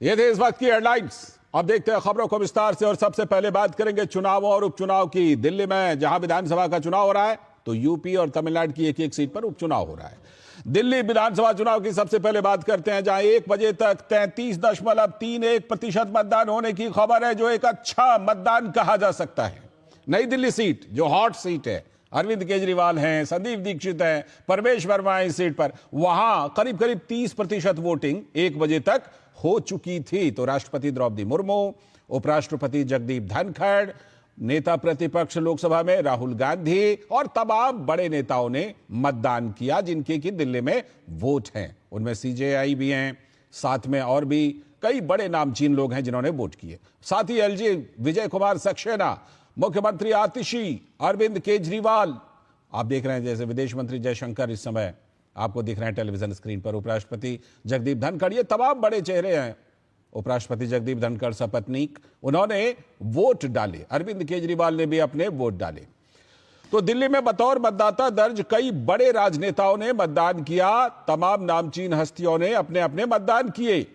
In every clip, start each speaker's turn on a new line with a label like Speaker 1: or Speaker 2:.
Speaker 1: ये थे इस वक्त की हेडलाइंस। अब देखते हैं खबरों को विस्तार से और सबसे पहले बात करेंगे चुनाव और उपचुनाव की। दिल्ली में जहां विधानसभा का चुनाव हो रहा है तो यूपी और तमिलनाडु की एक एक सीट पर उपचुनाव हो रहा है। दिल्ली विधानसभा चुनाव की सबसे पहले बात करते हैं, जहां 1 बजे तक 33.31% मतदान होने की खबर है, जो एक अच्छा मतदान कहा जा सकता है। नई दिल्ली सीट जो हॉट सीट है, अरविंद केजरीवाल हैं, संदीप दीक्षित हैं, परवेश वर्मा है इस सीट पर, वहां करीब करीब 30% वोटिंग 1 बजे तक हो चुकी थी। तो राष्ट्रपति द्रौपदी मुर्मू, उपराष्ट्रपति जगदीप धनखड़, नेता प्रतिपक्ष लोकसभा में राहुल गांधी और तमाम बड़े नेताओं ने मतदान किया, जिनके की दिल्ली में वोट हैं। उनमें सीजेआई भी हैं, साथ में और भी कई बड़े नामचीन लोग हैं जिन्होंने वोट किए। साथ ही एलजी विजय कुमार सक्सेना, मुख्यमंत्री आतिशी, अरविंद केजरीवाल, आप देख रहे हैं जैसे विदेश मंत्री जयशंकर इस समय आपको दिख रहे हैं टेलीविजन स्क्रीन पर, उपराष्ट्रपति जगदीप धनखड़, ये तमाम बड़े चेहरे हैं। उपराष्ट्रपति जगदीप धनखड़ सपत्नीक, उन्होंने वोट डाले। अरविंद केजरीवाल ने भी अपने वोट डाले। तो दिल्ली में बतौर मतदाता दर्ज कई बड़े राजनेताओं ने मतदान किया। तमाम नामचीन हस्तियों ने अपने अपने मतदान किए।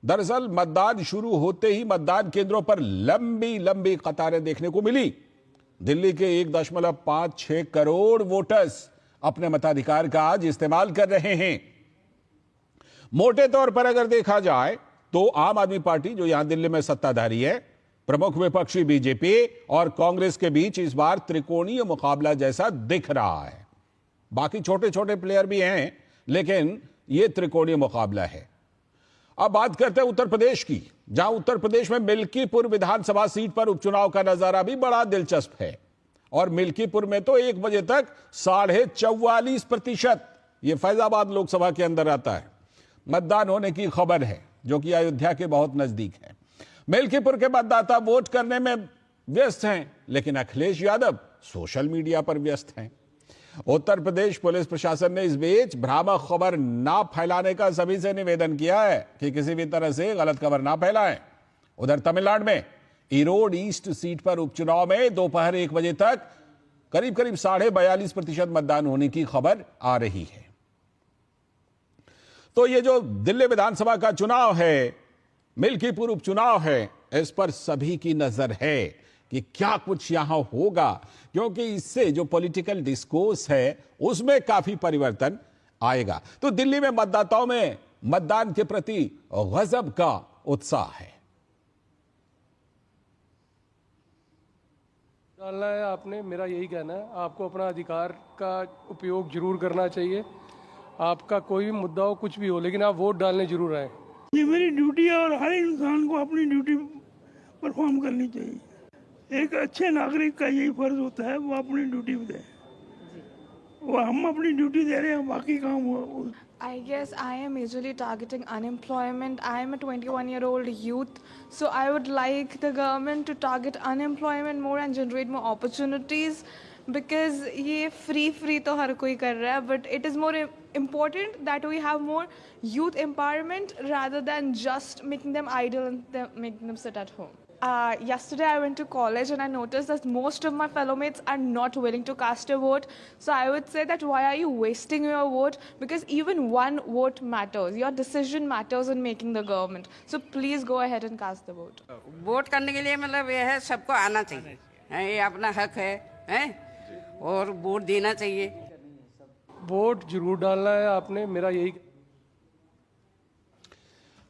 Speaker 1: दरअसल मतदान शुरू होते ही मतदान केंद्रों पर लंबी लंबी कतारें देखने को मिली। दिल्ली के 1.56 करोड़ वोटर्स अपने मताधिकार का आज इस्तेमाल कर रहे हैं। मोटे तौर पर अगर देखा जाए तो आम आदमी पार्टी जो यहां दिल्ली में सत्ताधारी है, प्रमुख विपक्षी बीजेपी और कांग्रेस के बीच इस बार त्रिकोणीय मुकाबला जैसा दिख रहा है। बाकी छोटे छोटे प्लेयर भी हैं, लेकिन यह त्रिकोणीय मुकाबला है। अब बात करते हैं उत्तर प्रदेश की, जहां उत्तर प्रदेश में मिल्कीपुर विधानसभा सीट पर उपचुनाव का नजारा भी बड़ा दिलचस्प है। और मिल्कीपुर में तो 1 बजे तक 44.5%, यह फैजाबाद लोकसभा के अंदर आता है, मतदान होने की खबर है, जो कि अयोध्या के बहुत नजदीक है। मिल्कीपुर के मतदाता वोट करने में व्यस्त हैं, लेकिन अखिलेश यादव सोशल मीडिया पर व्यस्त हैं। उत्तर प्रदेश पुलिस प्रशासन ने इस बीच भ्रामक खबर ना फैलाने का सभी से निवेदन किया है कि किसी भी तरह से गलत खबर ना फैलाएं। उधर तमिलनाडु में ईरोड ईस्ट सीट पर उपचुनाव में दोपहर 1 बजे तक करीब करीब 42.5% मतदान होने की खबर आ रही है। तो ये जो दिल्ली विधानसभा का चुनाव है, मिल्कीपुर उपचुनाव है, इस पर सभी की नजर है कि क्या कुछ यहां होगा, क्योंकि इससे जो पॉलिटिकल डिस्कोर्स है उसमें काफी परिवर्तन आएगा। तो दिल्ली में मतदाताओं में मतदान के प्रति गजब का उत्साह है।
Speaker 2: डालना है आपने, मेरा यही कहना है, आपको अपना अधिकार का उपयोग जरूर करना चाहिए। आपका कोई भी मुद्दा हो, कुछ भी हो, लेकिन आप वोट डालने जरूर आए।
Speaker 3: ये मेरी ड्यूटी है और हर इंसान को अपनी ड्यूटी परफॉर्म करनी चाहिए। एक अच्छे नागरिक का यही फर्ज होता है, वो अपनी ड्यूटी दे। वो हम अपनी ड्यूटी दे रहे हैं, बाकी काम हो।
Speaker 4: I guess I am majorly targeting unemployment. I am a 21-year-old youth, so I would like the government to target unemployment more and generate more opportunities, because ये free तो हर कोई कर रहा है, but it is more important that we have more youth empowerment rather than just making them idle and making them sit at home. Yesterday I went to college and I noticed that most of my fellow mates are not willing to cast a vote. So I would say that why are you wasting your vote? Because even one vote matters. Your decision matters in making the government. So please go ahead and cast the vote.
Speaker 5: Vote करने के लिए मतलब ये है, सबको आना चाहिए, ये अपना हक है, और वोट देना चाहिए।
Speaker 2: वोट जरूर डालना है आपने, मेरा यही।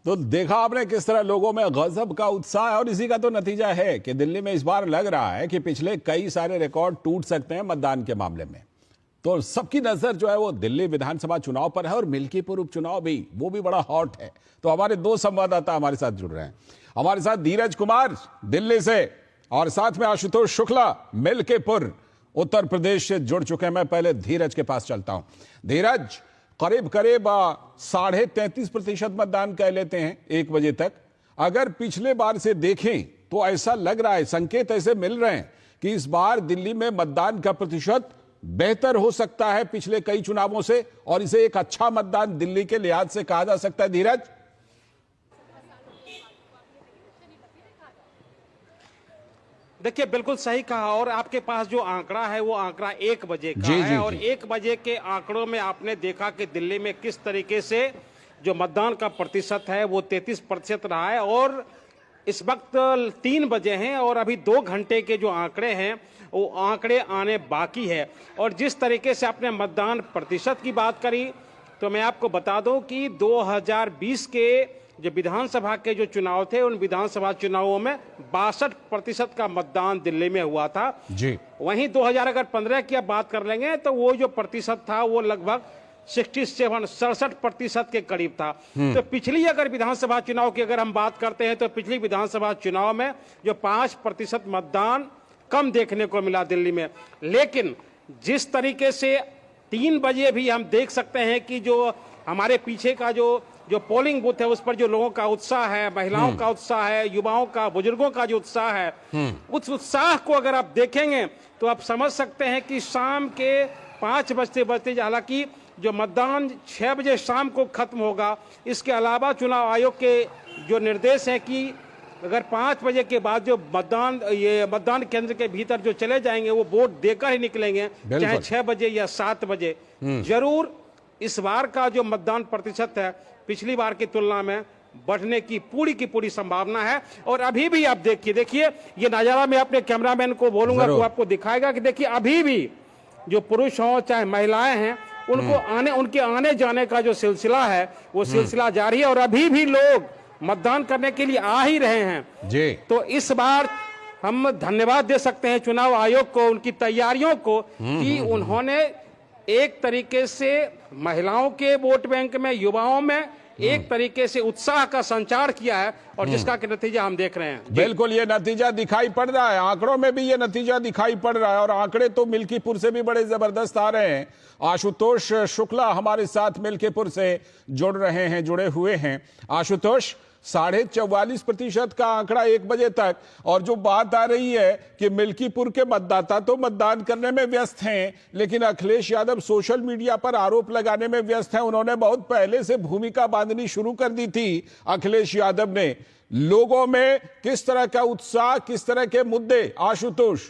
Speaker 1: तो देखा आपने किस तरह लोगों में गजब का उत्साह है, और इसी का तो नतीजा है कि दिल्ली में इस बार लग रहा है कि पिछले कई सारे रिकॉर्ड टूट सकते हैं मतदान के मामले में। तो सबकी नजर जो है वो दिल्ली विधानसभा चुनाव पर है, और मिल्कीपुर उपचुनाव भी, वो भी बड़ा हॉट है। तो हमारे 2 संवाददाता हमारे साथ जुड़ रहे हैं। हमारे साथ धीरज कुमार दिल्ली से और साथ में आशुतोष शुक्ला मिल्कीपुर उत्तर प्रदेश से जुड़ चुके हैं। मैं पहले धीरज के पास चलता हूं। धीरज, करीब करीब 33.5% मतदान कह लेते हैं 1 बजे तक। अगर पिछले बार से देखें तो ऐसा लग रहा है, संकेत ऐसे मिल रहे हैं कि इस बार दिल्ली में मतदान का प्रतिशत बेहतर हो सकता है पिछले कई चुनावों से, और इसे एक अच्छा मतदान दिल्ली के लिहाज से कहा जा सकता है। धीरज,
Speaker 6: देखिए बिल्कुल सही कहा, और आपके पास जो आंकड़ा है वो आंकड़ा 1 बजे का है। और 1 बजे के आंकड़ों में आपने देखा कि दिल्ली में किस तरीके से जो मतदान का प्रतिशत है वो 33% रहा है और इस वक्त 3 बजे हैं और अभी 2 घंटे के जो आंकड़े हैं वो आंकड़े आने बाकी है। और जिस तरीके से आपने मतदान प्रतिशत की बात करी तो मैं आपको बता दूं कि 2020 के जो विधानसभा के जो चुनाव थे उन विधानसभा चुनावों में 62% का मतदान दिल्ली में हुआ था
Speaker 1: जी।
Speaker 6: वहीं 2015 की आप बात कर लेंगे तो वो जो प्रतिशत था वो लगभग 67 के करीब था। तो पिछली अगर विधानसभा चुनाव की अगर हम बात करते हैं तो पिछली विधानसभा चुनाव में जो 5% मतदान कम देखने को मिला दिल्ली में, लेकिन जिस तरीके से 3 बजे भी हम देख सकते हैं कि जो हमारे पीछे का जो पोलिंग बूथ है उस पर जो लोगों का उत्साह है, महिलाओं का उत्साह है, युवाओं का, बुजुर्गों का जो उत्साह है, उस उत्साह को अगर आप देखेंगे तो आप समझ सकते हैं कि शाम के 5 बजते हालांकि जो मतदान 6 बजे शाम को खत्म होगा। इसके अलावा चुनाव आयोग के जो निर्देश है कि अगर 5 बजे के बाद जो मतदान केंद्र के भीतर जो चले जाएंगे वो वोट देकर ही निकलेंगे, चाहे 6 बजे या 7 बजे। जरूर इस बार का जो मतदान प्रतिशत है पिछली बार की तुलना में बढ़ने की पूरी संभावना है। और अभी भी आप देखिए ये नजारा मैं अपने कैमरामैन को बोलूंगा तो आपको दिखाएगा कि देखिए अभी भी जो पुरुष हो चाहे महिलाएं हैं उनके आने जाने का जो सिलसिला है वो सिलसिला जारी है और अभी भी लोग मतदान करने के लिए आ ही रहे हैं
Speaker 1: जी।
Speaker 6: तो इस बार हम धन्यवाद दे सकते हैं चुनाव आयोग को, उनकी तैयारियों को कि उन्होंने एक तरीके से महिलाओं के वोट बैंक में, युवाओं में एक तरीके से उत्साह का संचार किया है और जिसका कि नतीजा हम देख रहे हैं।
Speaker 1: बिल्कुल ये नतीजा दिखाई पड़ रहा है, आंकड़ों में भी ये नतीजा दिखाई पड़ रहा है और आंकड़े तो मिल्कीपुर से भी बड़े जबरदस्त आ रहे हैं। आशुतोष शुक्ला हमारे साथ मिल्कीपुर से जुड़े हुए हैं। आशुतोष, 44.5% का आंकड़ा 1 बजे तक, और जो बात आ रही है कि मिल्कीपुर के मतदाता तो मतदान करने में व्यस्त हैं, लेकिन अखिलेश यादव सोशल मीडिया पर आरोप लगाने में व्यस्त हैं। उन्होंने बहुत पहले से भूमिका बांधनी शुरू कर दी थी अखिलेश यादव ने। लोगों में किस तरह का उत्साह, किस तरह के मुद्दे? आशुतोष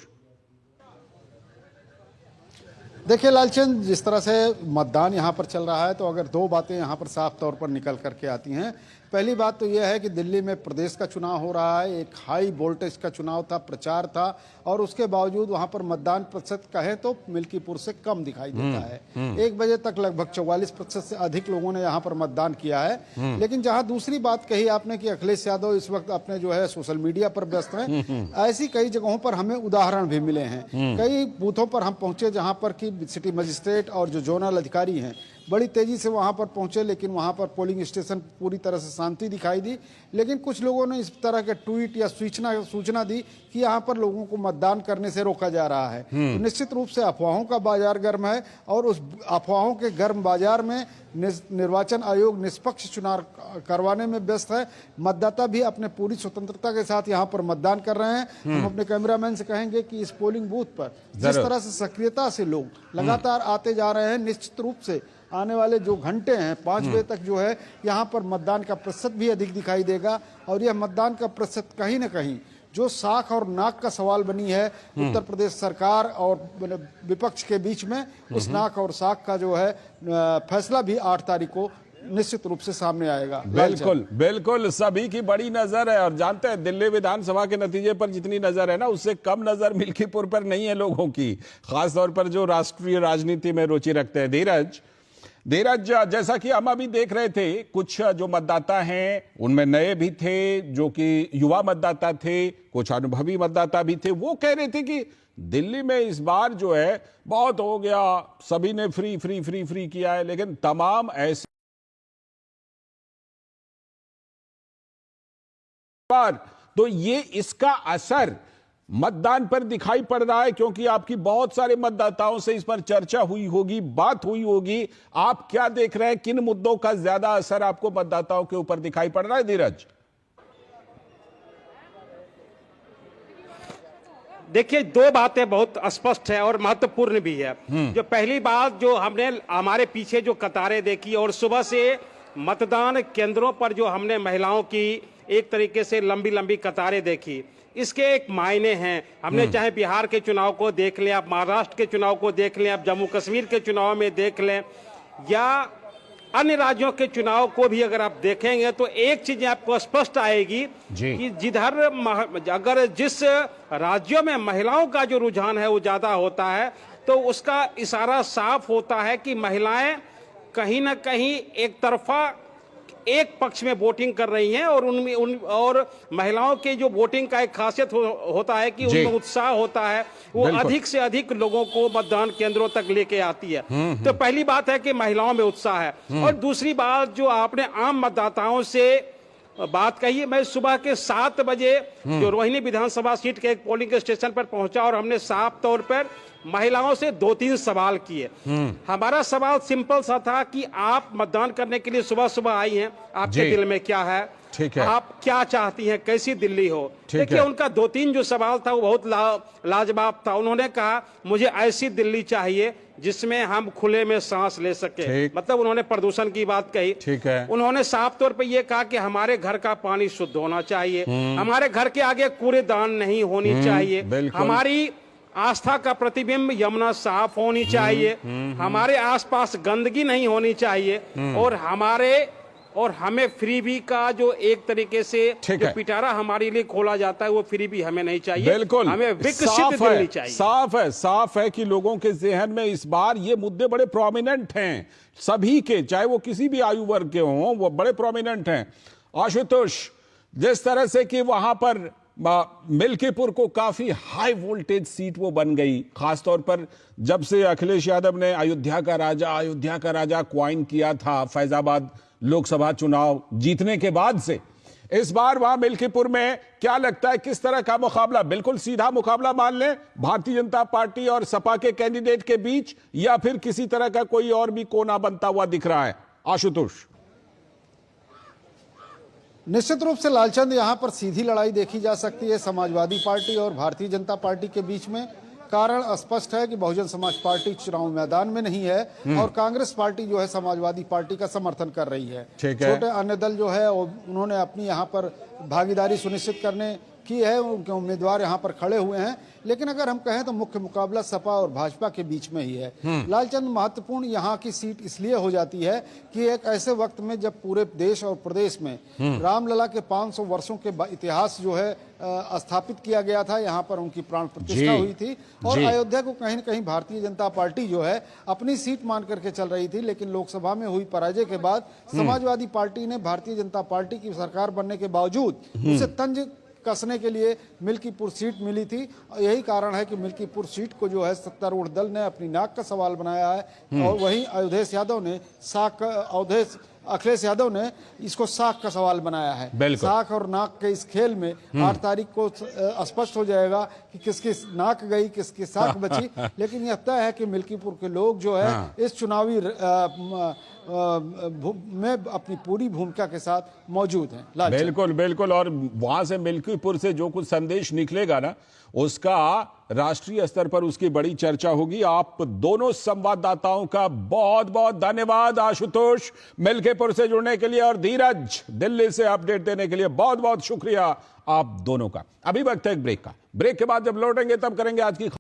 Speaker 7: देखिए लालचंद, जिस तरह से मतदान यहाँ पर चल रहा है तो अगर 2 बातें यहाँ पर साफ तौर पर निकल करके आती हैं। पहली बात तो यह है कि दिल्ली में प्रदेश का चुनाव हो रहा है, एक हाई वोल्टेज का चुनाव था, प्रचार था, और उसके बावजूद वहां पर मतदान प्रतिशत कहे तो मिल्कीपुर से कम दिखाई देता है। 1 बजे तक लगभग 44% से अधिक लोगों ने यहाँ पर मतदान किया है। लेकिन जहां दूसरी बात कही आपने कि अखिलेश यादव इस वक्त अपने जो है सोशल मीडिया पर व्यस्त हैं, ऐसी कई जगहों पर हमें उदाहरण भी मिले हैं। कई बूथों पर हम पहुंचे जहां पर की सिटी मजिस्ट्रेट और जो जोनल अधिकारी हैं बड़ी तेजी से वहां पर पहुंचे, लेकिन वहां पर पोलिंग स्टेशन पूरी तरह से शांति दिखाई दी। लेकिन कुछ लोगों ने इस तरह के ट्वीट या सूचना दी कि यहाँ पर लोगों को मतदान करने से रोका जा रहा है। तो निश्चित रूप से अफवाहों का बाजार गर्म है और उस अफवाहों के गर्म बाजार में निर्वाचन आयोग निष्पक्ष चुनाव करवाने में व्यस्त है। मतदाता भी अपने पूरी स्वतंत्रता के साथ यहाँ पर मतदान कर रहे हैं। हम अपने कैमरामैन से कहेंगे कि इस पोलिंग बूथ पर जिस तरह से सक्रियता से लोग लगातार आते जा रहे हैं, निश्चित रूप से आने वाले जो घंटे हैं 5 बजे तक जो है यहाँ पर मतदान का प्रतिशत भी अधिक दिखाई देगा। और यह मतदान का प्रतिशत कहीं ना कहीं जो साख और नाक का सवाल बनी है उत्तर प्रदेश सरकार और विपक्ष के बीच में, उस नाक और साख का जो है फैसला भी 8 तारीख को निश्चित रूप से सामने आएगा।
Speaker 1: बिल्कुल सभी की बड़ी नजर है और जानते हैं दिल्ली विधानसभा के नतीजे पर जितनी नजर है ना, उससे कम नजर मिल्कीपुर पर नहीं है लोगों की, खासतौर पर जो राष्ट्रीय राजनीति में रुचि रखते हैं। धीरज, जैसा कि हम अभी देख रहे थे, कुछ जो मतदाता हैं उनमें नए भी थे, जो कि युवा मतदाता थे, कुछ अनुभवी मतदाता भी थे। वो कह रहे थे कि दिल्ली में इस बार जो है बहुत हो गया, सभी ने फ्री किया है, लेकिन तमाम ऐसे तो ये इसका असर मतदान पर दिखाई पड़ रहा है, क्योंकि आपकी बहुत सारे मतदाताओं से इस पर चर्चा हुई होगी, बात हुई होगी। आप क्या देख रहे हैं, किन मुद्दों का ज्यादा असर आपको मतदाताओं के ऊपर दिखाई पड़ रहा है? धीरज,
Speaker 6: देखिए 2 बातें बहुत स्पष्ट है और महत्वपूर्ण भी है। जो पहली बात, जो हमने हमारे पीछे जो कतारें देखी और सुबह से मतदान केंद्रों पर जो हमने महिलाओं की एक तरीके से लंबी कतारें देखी, इसके एक मायने हैं। हमने चाहे बिहार के चुनाव को देख लें, आप महाराष्ट्र के चुनाव को देख लें, आप जम्मू कश्मीर के चुनाव में देख लें, या अन्य राज्यों के चुनाव को भी अगर आप देखेंगे तो एक चीज आपको स्पष्ट आएगी
Speaker 1: जी।
Speaker 6: कि अगर जिस राज्यों में महिलाओं का जो रुझान है वो ज्यादा होता है तो उसका इशारा साफ होता है कि महिलाएं कहीं ना कहीं एक तरफा एक पक्ष में वोटिंग कर रही हैं और और महिलाओं के जो वोटिंग का एक खासियत होता है कि उनमें उत्साह होता है, वो अधिक से अधिक लोगों को मतदान केंद्रों तक लेके आती है। तो पहली बात है कि महिलाओं में उत्साह है। और दूसरी बात जो आपने आम मतदाताओं से बात कही, मैं सुबह के 7 बजे जो रोहिणी विधानसभा सीट के एक पोलिंग स्टेशन पर पहुंचा और हमने साफ तौर पर महिलाओं से 2-3 सवाल किए। हमारा सवाल सिंपल सा था कि आप मतदान करने के लिए सुबह सुबह आई हैं, आपके दिल में क्या है,
Speaker 1: ठीक है,
Speaker 6: आप क्या चाहती हैं, कैसी दिल्ली हो। देखिए उनका 2-3 जो सवाल था वो बहुत लाजवाब था। उन्होंने कहा मुझे ऐसी दिल्ली चाहिए जिसमें हम खुले में सांस ले सके, मतलब उन्होंने प्रदूषण की बात कही।
Speaker 1: ठीक है।
Speaker 6: उन्होंने साफ तौर पे ये कहा कि हमारे घर का पानी शुद्ध होना चाहिए, हमारे घर के आगे कूड़ेदान नहीं होनी चाहिए, हमारी आस्था का प्रतिबिंब यमुना साफ होनी चाहिए, हमारे आसपास गंदगी नहीं होनी चाहिए और हमें फ्रीबी का जो एक तरीके से जो पिटारा हमारे लिए खोला जाता है वो फ्रीबी हमें नहीं चाहिए।
Speaker 1: बिल्कुल,
Speaker 6: हमें विकसित दिल्ली चाहिए।
Speaker 1: साफ है कि लोगों के जहन में इस बार ये मुद्दे बड़े प्रोमिनेंट हैं, सभी के, चाहे वो किसी भी आयु वर्ग के हों, वो बड़े प्रोमिनेंट हैं। आशुतोष, जिस तरह से कि वहां पर मिल्कीपुर को काफी हाई वोल्टेज सीट वो बन गई, खासतौर पर जब से अखिलेश यादव ने अयोध्या का राजा क्वाइन किया था फैजाबाद लोकसभा चुनाव जीतने के बाद से, इस बार वहां मिल्कीपुर में क्या लगता है किस तरह का मुकाबला? बिल्कुल सीधा मुकाबला मान लें भारतीय जनता पार्टी और सपा के कैंडिडेट के बीच, या फिर किसी तरह का कोई और भी कोना बनता हुआ दिख रहा है? आशुतोष।
Speaker 7: निश्चित रूप से लालचंद, यहां पर सीधी लड़ाई देखी जा सकती है समाजवादी पार्टी और भारतीय जनता पार्टी के बीच में। कारण स्पष्ट है कि बहुजन समाज पार्टी चुनाव मैदान में नहीं है और कांग्रेस पार्टी जो है समाजवादी पार्टी का समर्थन कर रही है। छोटे अन्य दल जो है उन्होंने अपनी यहां पर भागीदारी सुनिश्चित करने की है, उनके उम्मीदवार यहां पर खड़े हुए हैं। लेकिन अगर हम कहें तो मुख्य मुकाबला सपा और भाजपा के बीच में ही है। लालचंद, महत्वपूर्ण यहां की सीट इसलिए हो जाती है कि एक ऐसे वक्त में जब पूरे देश और प्रदेश में रामलला के 500 वर्षों के इतिहास जो है स्थापित किया गया था, यहाँ पर उनकी प्राण प्रतिष्ठा हुई थी और अयोध्या को कहीं न कहीं भारतीय जनता पार्टी जो है अपनी सीट मान करके चल रही थी। लेकिन लोकसभा में हुई पराजय के बाद समाजवादी पार्टी ने भारतीय जनता पार्टी की सरकार बनने के बावजूद उसे तंज कसने के लिए मिल्कीपुर सीट मिली थी। यही कारण है कि मिल्कीपुर सीट को जो है सत्तारूढ़ दल ने अपनी नाक का सवाल बनाया है और वहीं अखिलेश यादव ने इसको साख का सवाल बनाया है। साख और नाक के इस खेल में 8 तारीख को स्पष्ट हो जाएगा कि किसकी नाक गई, किसकी साख बची। लेकिन यह तय है कि मिल्कीपुर के लोग जो है इस चुनावी में अपनी पूरी भूमिका के साथ मौजूद हैं।
Speaker 1: बिल्कुल। और वहां से मिल्कीपुर से जो कुछ संदेश निकलेगा ना, उसका राष्ट्रीय स्तर पर उसकी बड़ी चर्चा होगी। आप दोनों संवाददाताओं का बहुत बहुत धन्यवाद। आशुतोष, मिल्कीपुर से जुड़ने के लिए, और धीरज, दिल्ली से अपडेट देने के लिए बहुत बहुत शुक्रिया आप दोनों का। अभी वक्त है एक ब्रेक का। ब्रेक के बाद जब लौटेंगे तब करेंगे आज की